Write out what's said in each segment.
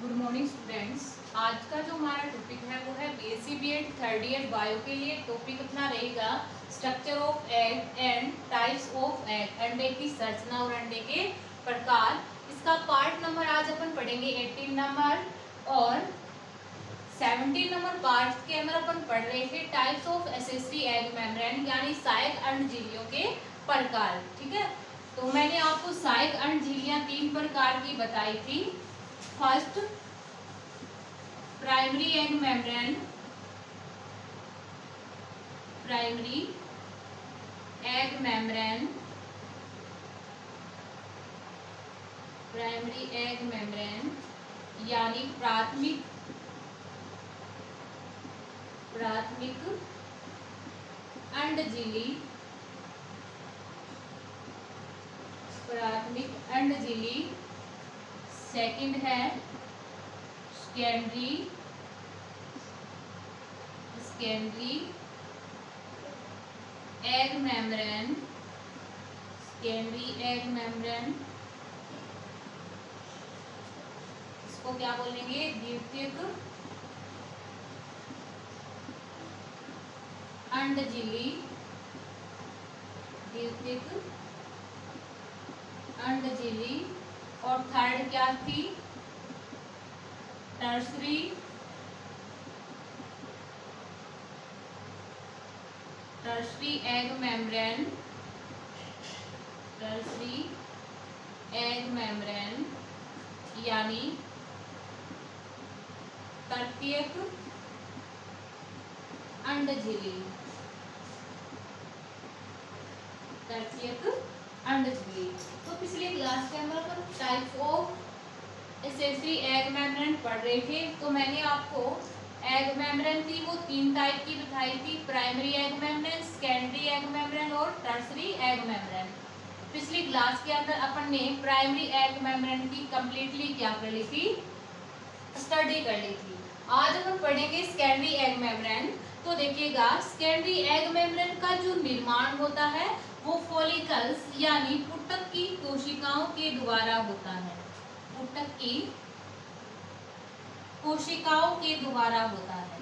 Good morning students. आज का जो हमारा टॉपिक है वो है BSc BEd third year bio के लिए। टॉपिक अपना रहेगा structure of egg and types of egg, अंडे की संरचना और अंडे के प्रकार। इसका पार्ट नंबर आज अपन पढ़ेंगे 18 नंबर और 17 नंबर पार्ट के अंदर अपन पढ़ रहे थे types of accessory egg membrane यानी सहायक अंडझिल्लियों के प्रकार। ठीक है, तो मैंने आपको सहायक अंडझिल्लियां 3 प्रकार की बताई थी। First, primary egg membrane, primary egg membrane, primary egg membrane यानी प्राथमिक अंडझिल्ली, प्राथमिक अंडझिल्ली। सेकंड है secondary egg membrane, secondary egg membrane, इसको क्या बोलेंगे? द्वितीयक अंडझिल्ली, द्वितीयक अंडझिल्ली। और थर्ड क्या थी? Tertiary egg membrane, tertiary egg membrane यानी तृतीयक अंडझिल्ली, तृतीयक अंडझिल्ली। तो पिछले क्लास के अंदर अपन types of accessory egg membrane पढ़ रहे थे। तो मैंने आपको एग मेम्ब्रेन थी वो 3 टाइप की बताई थी, primary egg membrane, secondary egg membrane और टर्सरी एग मेम्ब्रेन। पिछली क्लास के अंदर अपन ने प्राइमरी एग मेम्ब्रेन की कंप्लीटली क्या कर ली थी? स्टडी कर ली थी। आज अपन पढ़ेंगे सेकेंडरी एग मेम्ब्रेन। तो देखिएगा, सेकेंडरी एग मेम्ब्रेन का जो निर्माण होता है वो फॉलिकल्स यानी पुटक की कोशिकाओं के द्वारा होता है, पुटक की कोशिकाओं के द्वारा होता है।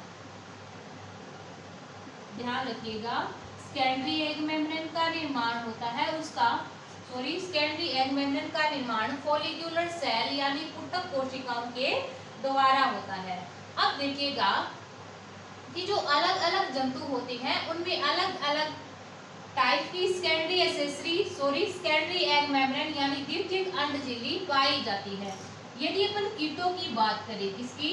ध्यान रखिएगा, सेकेंडरी एग मेम्ब्रेन का निर्माण होता है सेकेंडरी एग मेम्ब्रेन का निर्माण फॉलिक्यूलर सेल यानी पुटक कोशिकाओं के द्वारा होता है। अब देखिएगा कि जो अलग अलग जंतु होते हैं उनमें अलग अलग टाइप की सेकेंडरी एग मेम्ब्रेन यानी द्वितीयक अंडझिल्ली पाई जाती है। यदि अपन कीटों की बात करें, किसकी?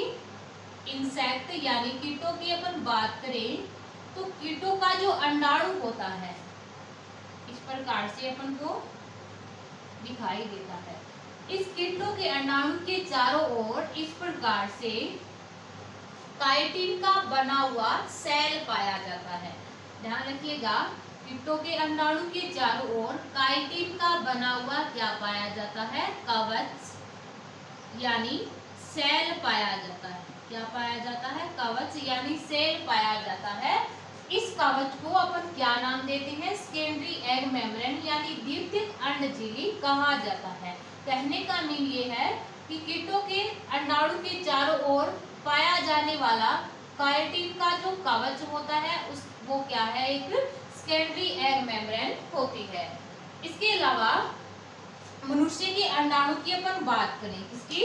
इंसेक्ट यानी कीटों की अपन बात करें तो कीटों का जो अंडाणु होता है इस प्रकार से अपन को दिखाई देता है। इस कीटों के अंडाणु के चारों ओर इस प्रकार से काइटिन का बना हुआ सेल पाया जाता है। ध्यान रखिएगा, कीटों के अंडाणु के चारों ओर काइटिन का बना हुआ क्या पाया जाता है? कवच यानी सेल पाया जाता है। क्या पाया जाता है? कवच यानी सेल पाया जाता है। इस कवच को अपन क्या नाम देते हैं? सेकेंडरी एग मेम्ब्रेन यानी द्वितीयक अंडझिल्ली कहा जाता है। कहने का मीन ये है कि कीटों के अंडाणु के चारों ओर पाया जाने वाला काइटिन का जो कवच होता है वो क्या है? एक सेकेंडरी एग मेम्ब्रेन होती है। इसके अलावा मनुष्य के अंडाणु की अपन बात करें, किसकी?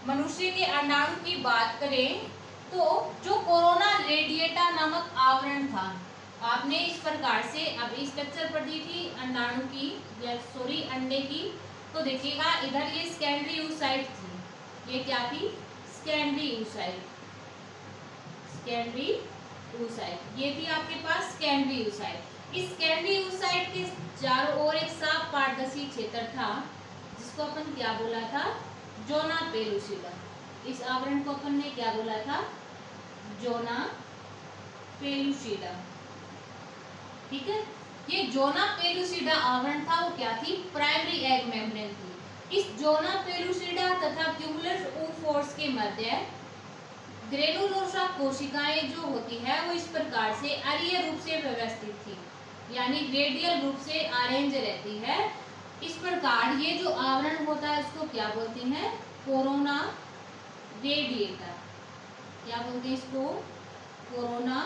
मनुष्य के अंडाणु की बात करें तो जो कोरोना रेडिएटा नामक आवरण था, आपने इस प्रकार से अभी स्ट्रक्चर पढ़ी थी अंडाणु की अंडे की। तो देखिएगा, इधर ये सेकेंडरी oocyte थी। ये क्या थी? Secondary oocyte। ये थी आपके पास सेकेंडरी oocyte। इस सेकेंडरी oocyte के चारों ओर एक साफ पारदर्शी क्षेत्र था जिसको अपन क्या बोला था? Zona pellucida. इस आवरण को अपन ने क्या बोला था? Zona pellucida. ठीक है, ये जोना पेलुसिडा आवरण था वो क्या थी? प्राइमरी एग मेम्ब्रेन थी। इस जोना पेलुसिडा तथा क्यूमुलस oophores के मध्य ग्रेनुलोसा कोशिकाएं जो होती है वो इस प्रकार से अरीय रूप से व्यवस्थित थी, यानी रेडियल रूप से अरेंज रहती है। इस प्रकार ये जो आवरण होता है उसको क्या बोलते हैं? कोरोना रेडिएटर, क्या बोलते हैं इसको, कोरोना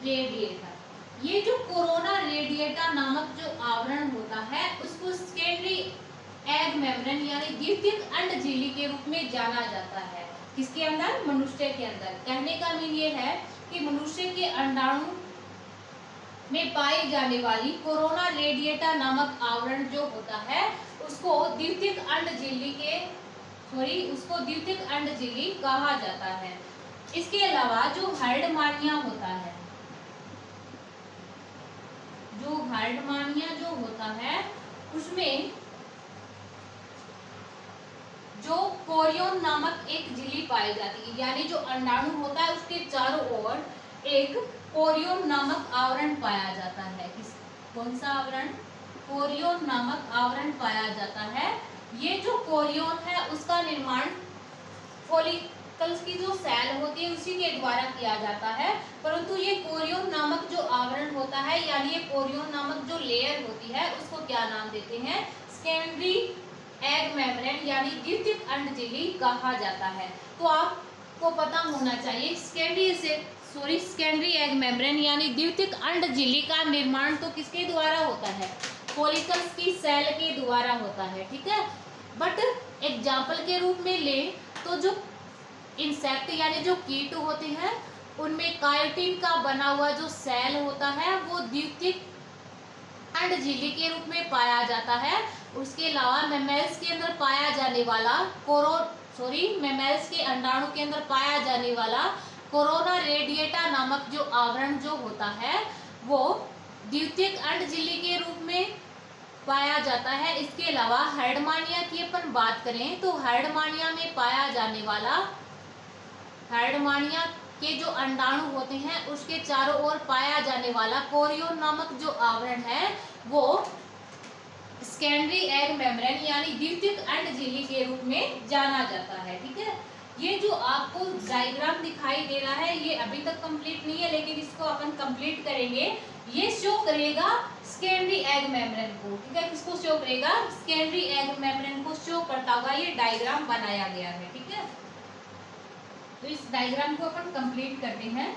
रेडिएटर। ये जो कोरोना रेडिएटर नामक जो आवरण होता है उसको सेकेंडरी एग मेम्ब्रेन यानी द्वितीयक अंडझिल्ली के रूप में जाना जाता है। किसके अंदर, मनुष्य के अंदर। कहने का मीन ये है कि मनुष्य के अंडाणु में पाई जाने वाली कोरोना रेडिएटर नामक आवरण जो होता है उसको द्वितीयक अंडझिल्ली कहा जाता है। इसके अलावा जो हार्डमानिया होता है, जो होता है उसमें जो कोरियोन नामक एक झिल्ली पाई जाती है, यानी जो अंडाणु होता है उसके चारों ओर एक कोरियोन नामक आवरण पाया जाता है। कौन सा आवरण, कोरियोन नामक आवरण पाया जाता है। ये जो कोरियोन है उसका निर्माण फॉलिकल्स की जो सेल होती है उसी के द्वारा किया जाता है, परंतु ये कोरियोन नामक जो आवरण होता है यानी ये कोरियोन नामक जो लेयर होती है उसको क्या नाम देते हैं, सेकेंडरी एग मेम्ब्रेन यानी द्वितीयक अंडझिल्ली कहा जाता है। तो आपको पता होना चाहिए सेकेंडरी एग मेम्ब्रेन यानी द्वितीयक अंडझिल्ली का निर्माण तो किसके द्वारा होता है, फॉलिकल्स की सेल के द्वारा होता है, ठीक है। बट एग्जाम्पल के रूप में ले तो जो इंसेक्ट यानी जो कीट होते हैं उनमें काइटिन का बना हुआ जो सेल होता है वो द्वितीयक अंडझिल्ली के रूप में पाया जाता है। उसके अलावा मैमल्स के अंदर पाया जाने वाला मैमल्स के अंडाणु के अंदर पाया जाने वाला कोरोना रेडिएटा नामक जो आवरण जो होता है वो द्वितीयक अंडझिल्ली के रूप में पाया जाता है। इसके अलावा हार्डमानिया की अपन बात करें तो हार्डमानिया में पाया जाने वाला, हार्डमानिया के जो अंडाणु होते हैं उसके चारों ओर पाया जाने वाला कोरियोन नामक जो आवरण है वो सेकेंडरी एग मेम्ब्रेन यानी द्वितीयक अंडझिल्ली के रूप में जाना जाता है, ठीक है। ये जो आपको डायग्राम दिखाई दे रहा है ये अभी तक कंप्लीट नहीं है, लेकिन इसको अपन कंप्लीट करेंगे। ये शो करेगा सेकेंडरी एग मेम्ब्रेन को, ठीक है। किसको शो करेगा, सेकेंडरी एग मेम्ब्रेन को शो करता हुआ ये डायग्राम बनाया गया है, ठीक है। तो इस डायग्राम को अपन कंप्लीट करते हैं।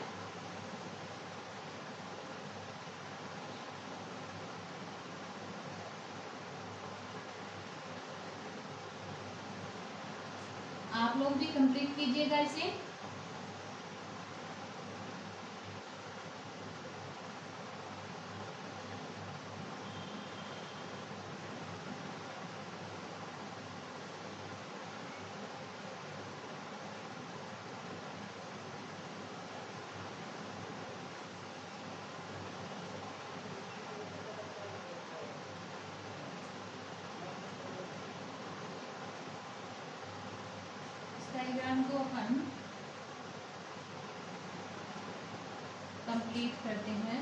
आप लोग भी कंप्लीट कीजिएगा इसे। डायग्राम को अपन कंप्लीट करते हैं।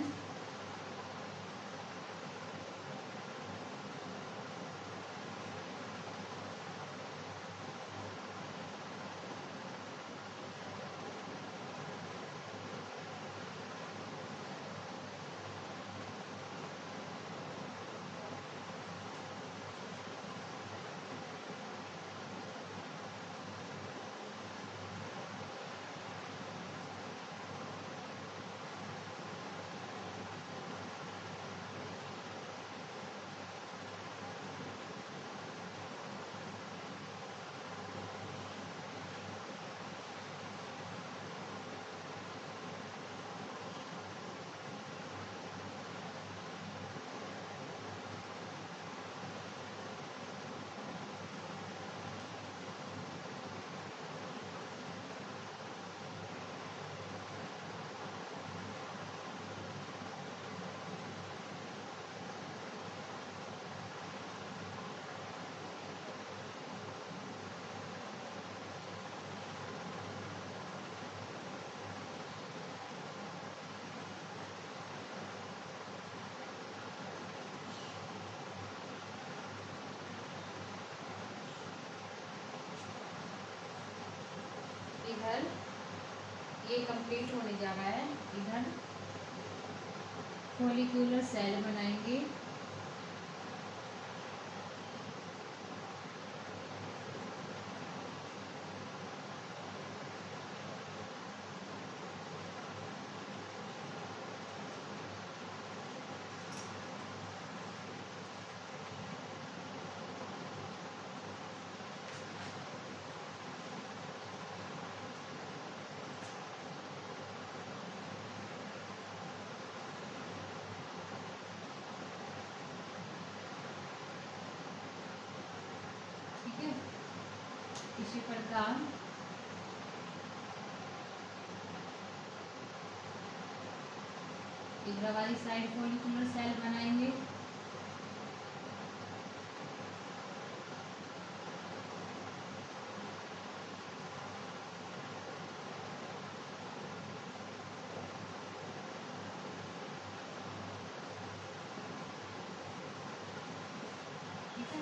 इधर ये कंप्लीट होने जा रहा है। इधर फॉलिक्यूलर सेल बनाएंगे, इसी प्रकार इधर वाली साइड फॉलिकुलर सेल बनाएंगे। ठीक है,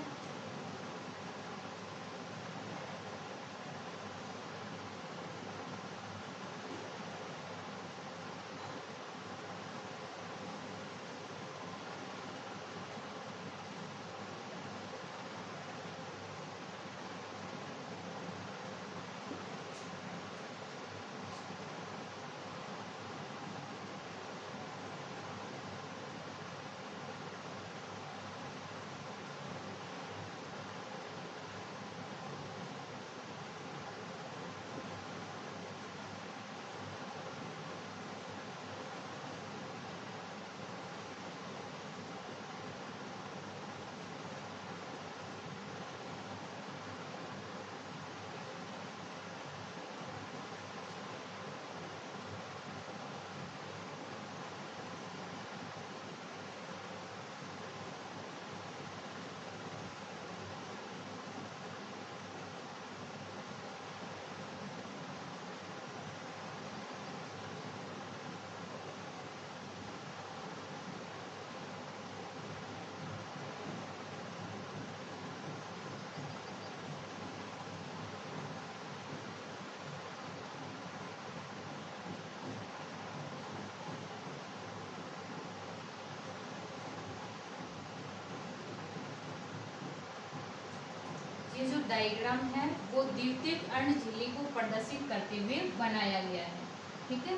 ये जो डायग्राम है वो द्वितीयक अण्ड झिल्ली को प्रदर्शित करते हुए बनाया गया है। ठीक है,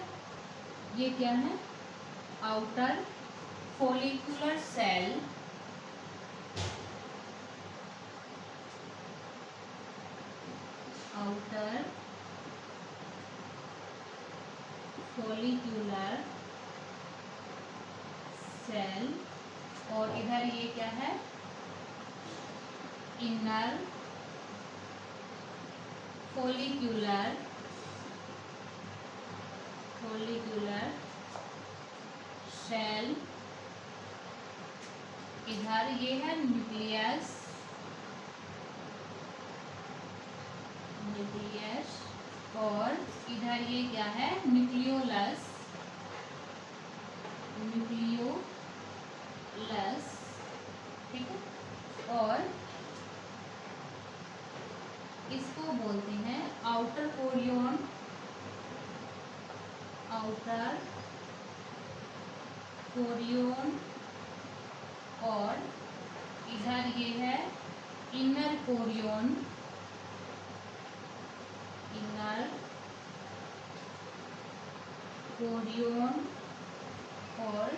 ये क्या है? Outer follicular cell outer follicular cell, और इधर ये क्या है? इनर फॉलिक्यूलर सेल, इधर ये है न्यूक्लियस और इधर ये क्या है? न्यूक्लियोलस। ठीक है, और इसको बोलते हैं आउटर कोरियन और इधर ये है इनर कोरियन और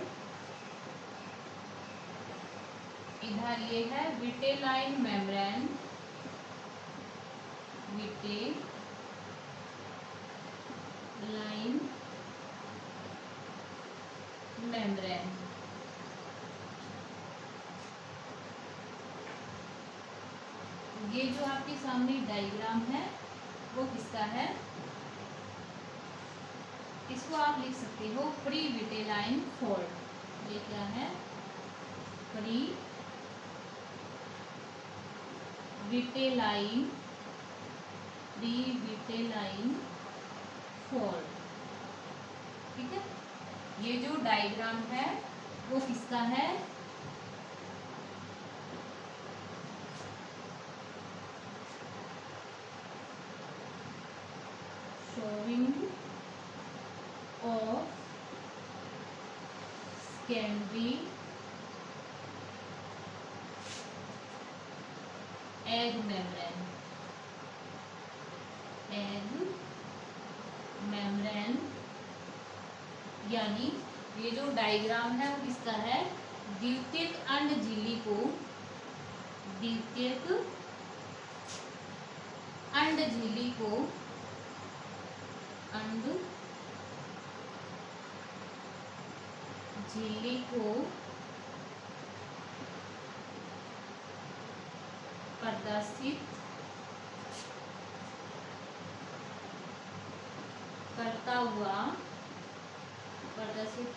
इधर ये है विटेलाइन मेम्ब्रेन ये जो आपके सामने डायग्राम है वो किसका है? इसको आप लिख सकते हो प्री विटेलाइन फोल्ड। ये क्या है? Pre vitelline fold. ठीक है, ये जो डायग्राम है वो किसका है? showing of secondary egg membrane यानी ये जो डायग्राम है वो किसका है? द्वितीयक अण्ड झिल्ली को प्रदर्शित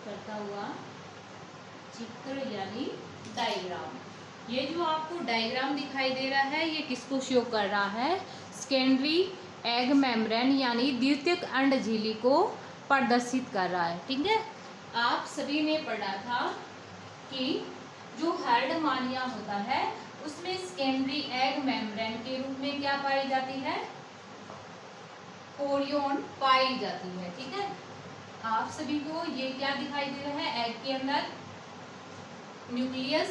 करता हुआ चित्र यानी डायग्राम। ये जो आपको डायग्राम दिखाई दे रहा है ये किसको शो कर रहा है? सेकेंडरी एग मेम्ब्रेन यानी द्वितीयक अंड झिल्ली को प्रदर्शित कर रहा है। ठीक है, आप सभी ने पढ़ा था कि जो हर्डमानिया होता है उसमें सेकेंडरी एग मेम्ब्रेन के रूप में क्या पाई जाती है? कोरियोन पाई जाती है। ठीक है, आप सभी को ये क्या दिखाई दे रहा है? एग के अंदर न्यूक्लियस,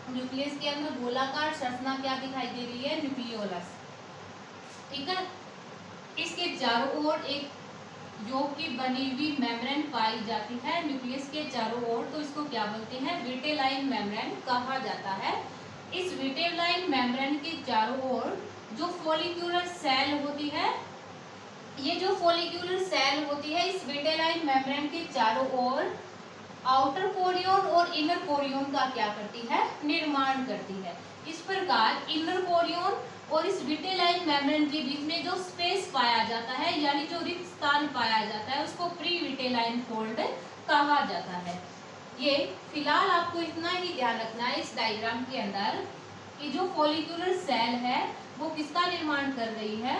न्यूक्लियस के अंदर गोलाकार संरचना क्या दिखाई दे रही है? न्यूक्लियोलस। ठीक है, इसके चारों ओर एक योग की बनी हुई मेम्ब्रेन पाई जाती है न्यूक्लियस के चारों ओर, तो इसको क्या बोलते हैं? विटेलाइन मेम्ब्रेन कहा जाता है। इस विटेलाइन मेम्ब्रेन के चारों ओर जो फॉलिक्यूलर सेल होती है, ये जो फॉलिक्यूलर सेल होती है इस विटेलाइन मेम्ब्रेन के चारों ओर आउटर कोरियोन और इनर कोरियोन का क्या करती है? निर्माण करती है। इस प्रकार इनर कोरियोन और इस विटेलाइन मेम्ब्रेन के बीच में जो स्पेस पाया जाता है यानी जो रिक्त स्थान पाया जाता है उसको प्री विटेलाइन फोल्ड कहा जाता है। ये फिलहाल आपको इतना ही ध्यान रखना है इस डायग्राम के अंदर कि जो फॉलिक्यूलर सेल है वो किसका निर्माण कर रही है?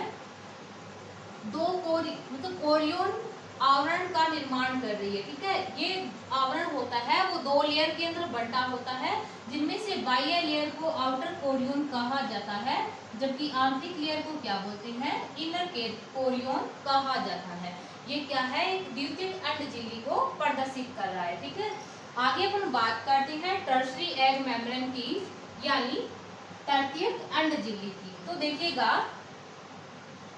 दो कोरियोन आवरण का निर्माण कर रही है। ठीक है, ये आवरण होता है वो दो लेयर के अंदर बंटा होता है, जिनमें से बाह्य लेयर को आउटर कोरियोन कहा जाता है, जबकि आंतरिक लेयर को क्या बोलते हैं? इनर कोरियोन कहा जाता है। ये क्या है? एक द्वितीयक अंड झिल्ली को प्रदर्शित कर रहा है। ठीक है, आगे अपन बात करते हैं टर्शरी एग मेम्ब्रेन की यानी तृतीयक अंड झिल्ली की। तो देखिएगा,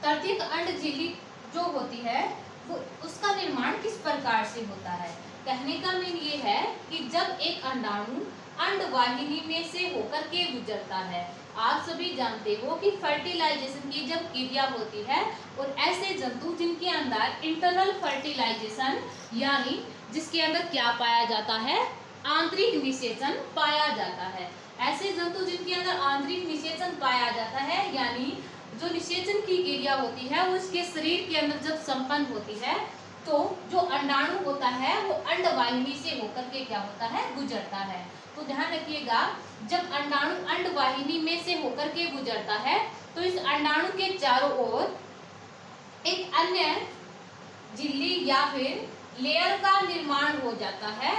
तृतीयक अंड झिल्ली जो होती है वो उसका निर्माण किस प्रकार से होता है? कहने का मीन ये है कि जब एक अंडाणु अंडवाहिनी में से होकर के गुजरता है, आप सभी जानते हो कि फर्टिलाइजेशन की जब क्रिया होती है और ऐसे जंतु जिनके अंदर इंटरनल फर्टिलाइजेशन यानी जिसके अंदर क्या पाया जाता है? आंतरिक निषेचन पाया जाता है। ऐसे जंतु जिनके अंदर आंतरिक निषेचन पाया जाता है यानी जो निषेचन की क्रिया होती है वो उसके शरीर के अंदर जब संपन्न होती है तो जो अंडाणु होता है वो अंडवाहिनी से होकर के क्या होता है? गुजरता है। तो ध्यान रखिएगा, जब अंडाणु अंडवाहिनी में से होकर के गुजरता है तो इस अंडाणु के चारों ओर एक अन्य झिल्ली या फिर लेयर का निर्माण हो जाता है।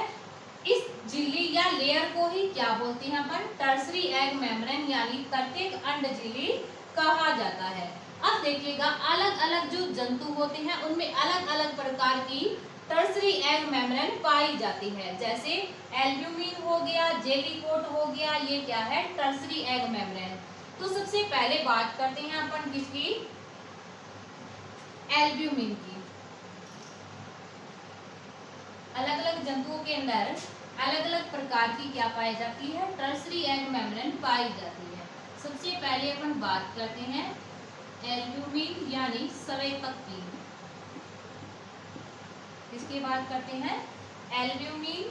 इस झिल्ली या लेयर को ही क्या बोलते हैं अपन? टर्शरी एग मेम्ब्रेन यानी तृतीयक अंड झिल्ली कहा जाता है। अब देखिएगा, अलग अलग जो जंतु होते हैं उनमें अलग अलग प्रकार की टर्शरी एग मेम्ब्रेन पाई जाती है। जैसे एल्ब्यूमिन हो गया, जेलीकोट हो गया, ये क्या है? Tertiary egg membrane. तो सबसे पहले बात करते हैं अपन किसकी? एल्ब्यूमिन की। अलग अलग जंतुओं के अंदर अलग अलग प्रकार की क्या पाई जाती है? टर्शरी एग मेम्ब्रेन पाई जाती है। सबसे पहले अपन बात करते हैं एल्ब्यूमिन यानी संवेदक की। इसकी बात करते हैं एल्ब्यूमिन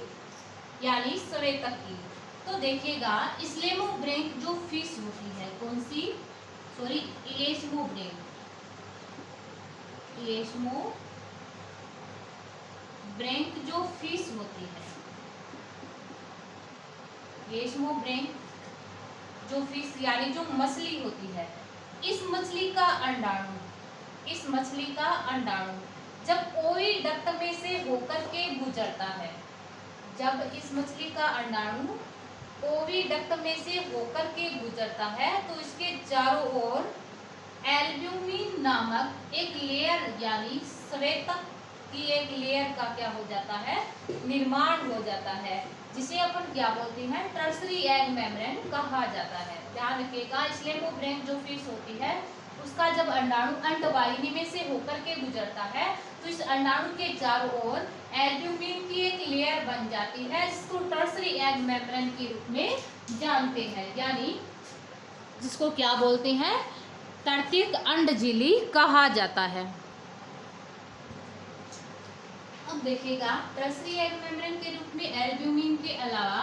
यानी संवेदक की। तो देखिएगा, इस्लेमोब्रेंक जो फिश होती है, कौन सी? सॉरी, इलेस्मोब्रेंक। इलेस्मोब्रेंक जो फिश होती है, इलेस्मोब्रेंक जो फिश यानी जो मछली होती है, इस मछली का अंडाणु जब ओविडक्ट में से होकर के गुजरता है, जब इस मछली का अंडाणु ओविडक्ट में से होकर के गुजरता है तो इसके चारों ओर एल्ब्यूमिन नामक एक लेयर यानी संवेदक की एक लेयर का क्या हो जाता है? निर्माण हो जाता है, जिसे अपन क्या बोलते हैं? टर्शरी एग मेम्ब्रेन कहा जाता है। ध्यान रखिएगा, इस्लेमोब्रेंक जो फिश होती है उसका जब अंडाणु अंडवाहिनी में से होकर के गुजरता है तो इस अंडाणु के चारों ओर एल्ब्यूमिन की एक लेयर बन जाती है, जिसको टर्शरी एग मेम्ब्रेन के रूप में जानते हैं, यानी जिसको क्या बोलते हैं? तृतीयक अंड झिल्ली कहा जाता है। अब देखिएगा, टर्शरी एग मेम्ब्रेन के रूप में एल्ब्यूमिन के अलावा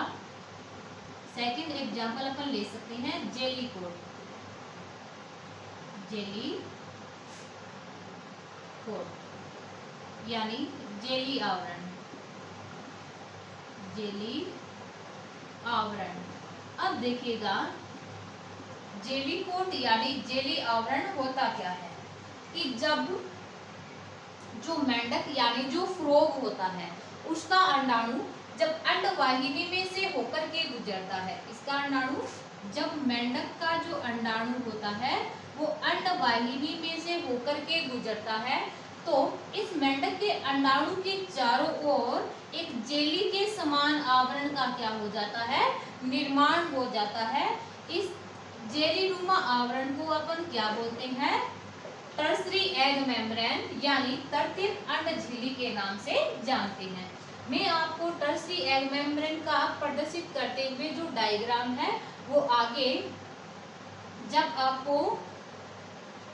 सेकंड एग्जांपल अपन ले सकते हैं जेलीकोट। यानी जेली आवरण, जेली आवरण। अब देखिएगा जेली कोट यानी जेली आवरण होता क्या है कि जब जो मेंढक यानी जो फ्रॉग होता है उसका अंडाणु जब अंडवाहिनी में से होकर के गुजरता है, इसका अंडाणु जब मेंढक का जो अंडाणु होता है वो अंडवाहिनी में से होकर के गुजरता है तो इस मेंढक के अंडाणु के चारों ओर एक जेली के समान आवरण का क्या हो जाता है, निर्माण हो जाता है। इस जेली नुमा आवरण को अपन क्या बोलते हैं, टर्सरी एग मेम्ब्रेन यानी तृतीयक अंड झिल्ली के नाम से जानते हैं। मैं आपको टर्सरी एग मेम्ब्रेन का प्रदर्शित करते हुए जो डायग्राम है वो आगे जब आपको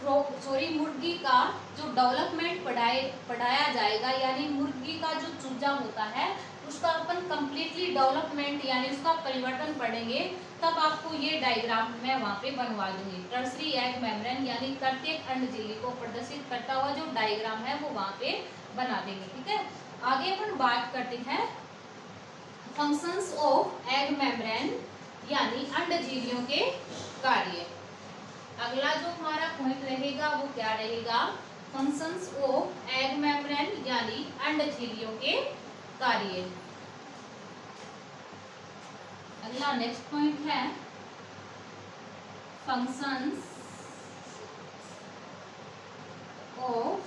मुर्गी का जो डेवलपमेंट पढ़ाया जाएगा, यानी मुर्गी का जो चूजा होता है उसका अपन कंप्लीटली डेवलपमेंट यानी उसका परिवर्तन पढ़ेंगे, तब आपको ये डायग्राम मैं वहाँ पे बनवा दूंगी। टर्सरी एग मेम्ब्रेन यानी तृतीयक अंड झिल्ली को प्रदर्शित करता हुआ जो डायग्राम है वो वहाँ पे बना देंगे। ठीक है, आगे अपन बात करते हैं फंक्शंस ऑफ एग मेम्ब्रेन यानी अंड झिल्लियों के कार्य। अगला जो हमारा पॉइंट रहेगा वो क्या रहेगा, फंक्शंस ऑफ एग मेम्ब्रेन यानी अंड झिल्लियों के कार्य। अगला नेक्स्ट पॉइंट है functions of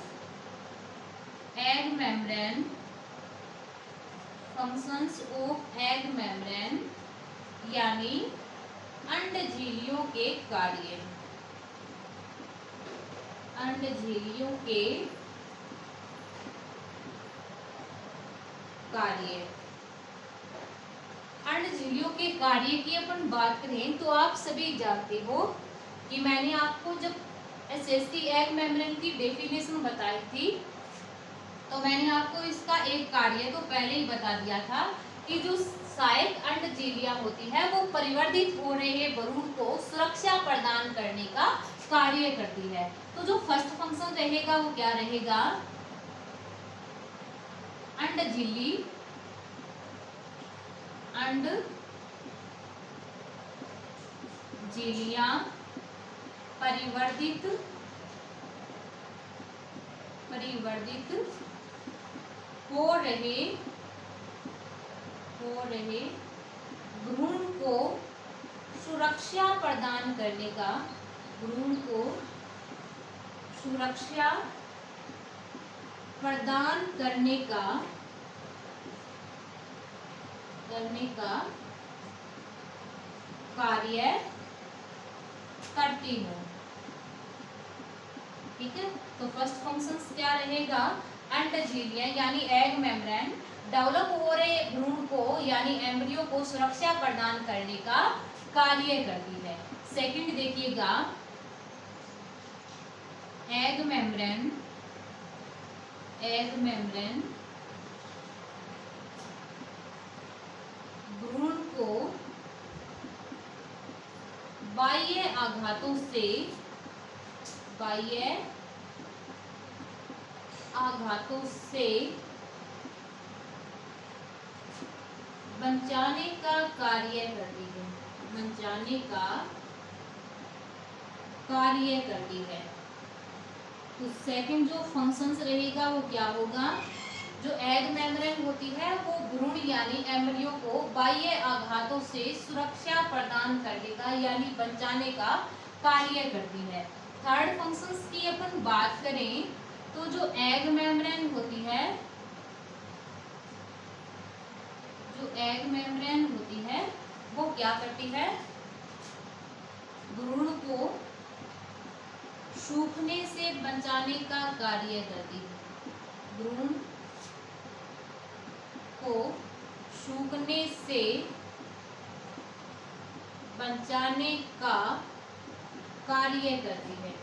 egg membrane, functions of egg membrane यानी अंड झिल्लियों के कार्य, अंड झिल्लियों के कार्य। अंड झिल्लियों के कार्य की अपन बात करें तो आप सभी जानते हो कि मैंने आपको जब एसएसटी एग मेम्ब्रेन की डेफिनेशन बताई थी तो मैंने आपको इसका एक कार्य तो पहले ही बता दिया था कि जो सहायक अंड झिल्लियां होती है वो परिवर्धित हो रहे भ्रूण को सुरक्षा प्रदान करने का कार्य करती है। तो जो फर्स्ट फंक्शन रहेगा वो क्या रहेगा, अंड झिल्ली, अंड झिल्लियां परिवर्धित हो रहे भ्रूण को सुरक्षा प्रदान करने का, भ्रूण को सुरक्षा प्रदान करने का कार्य करती हूँ। ठीक है, तो फर्स्ट फंक्शन क्या रहेगा, अंड झिल्लियां यानी एग मेम्ब्रेन डेवलप हो रहे भ्रूण को यानी एम्ब्रियो को सुरक्षा प्रदान करने का कार्य करती है। सेकंड देखिएगा, एग मेम्ब्रेन भ्रूण को बाह्य आघातों से बचाने का कार्य करती है। तो सेकंड जो फंक्शंस रहेगा वो क्या होगा, जो एग मेम्ब्रेन होती है वो भ्रूण यानी एम्ब्रियो को बाह्य आघातों से सुरक्षा प्रदान करने का यानी बचाने का कार्य करती है। थर्ड फंक्शंस की अपन बात करें तो जो एग मेम्ब्रेन होती है वो क्या करती है, भ्रूण को सूखने से बचाने का कार्य करती है। भ्रूण को सूखने से बचाने का कार्य करती है।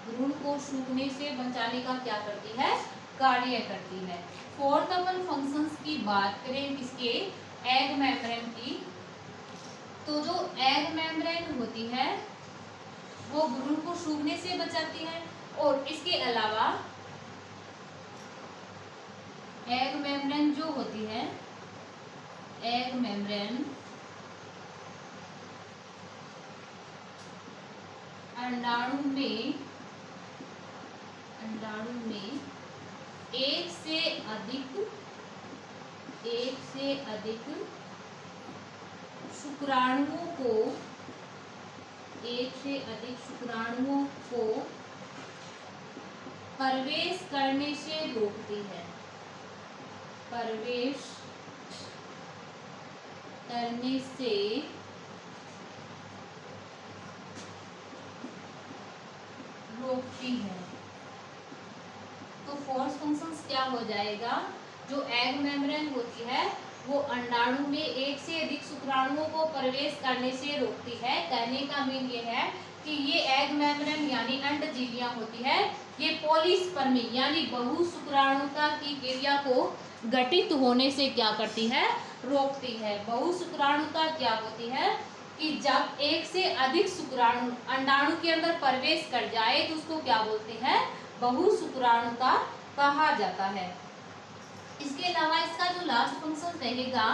भ्रूण को सूखने से बचाने का क्या करती है, कार्य करती है। फोर्थ अपन फंक्शंस की बात करें किसके, एग मेम्ब्रेन की, तो जो एग मेम्ब्रेन होती है वो भ्रूण को सूखने से बचाती है। और इसके अलावा एग मेम्ब्रेन जो होती है, एग मेम्ब्रेन अंडाणु में एक से अधिक शुक्राणुओं को प्रवेश करने से रोकती है। तो फोर्स फंक्शंस क्या हो जाएगा, जो एग मेम्ब्रेन होती है वो अंडाणु में एक से अधिक शुक्राणुओं को प्रवेश करने से रोकती है। कहने का मीन ये है कि ये एग मेम्ब्रेन यानी अंडजीवियां होती है, ये पॉलीस्पर्मी यानी बहुशुक्राणुता की क्रिया को घटित होने से क्या करती है, रोकती है। बहुशुक्राणुता क्या होती है कि जब एक से अधिक शुक्राणु अंडाणु के अंदर प्रवेश कर जाए तो उसको क्या बोलते हैं, बहुशुक्राणुता कहा जाता है। इसके अलावा इसका जो लास्ट फंक्शन रहेगा,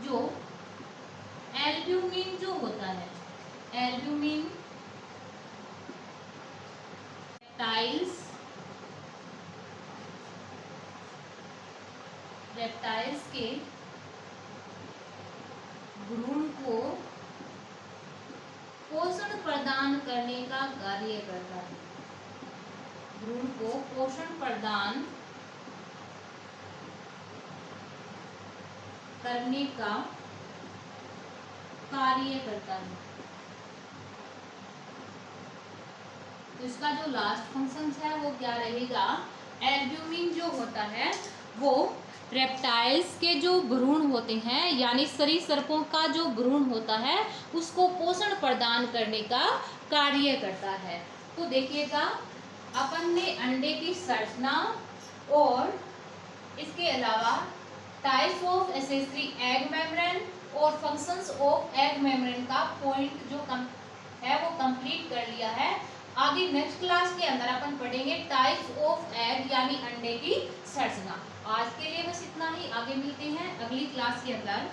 जो एल्ब्यूमिन जो होता है, एल्ब्यूमिन रेप्टाइल्स के भ्रूण को पोषण प्रदान करने का कार्य करता है। भ्रूण को पोषण प्रदान करने का कार्य करता है। तो इसका जो लास्ट फंक्शन है वो क्या रहेगा, एल्ब्यूमिन जो होता है वो रेप्टाइल्स के जो भ्रूण होते हैं यानी सरीसृपों का जो भ्रूण होता है उसको पोषण प्रदान करने का कार्य करता है। तो देखिएगा अपन ने अंडे की संरचना और इसके अलावा types of accessory egg membrane और फंक्शंस ऑफ एग मेम्ब्रेन का पॉइंट जो है वो कंप्लीट कर लिया है। आगे नेक्स्ट क्लास के अंदर अपन पढ़ेंगे टाइप्स ऑफ एग यानी अंडे की संरचना। आज के लिए बस इतना ही, आगे मिलते हैं अगली क्लास के अंदर।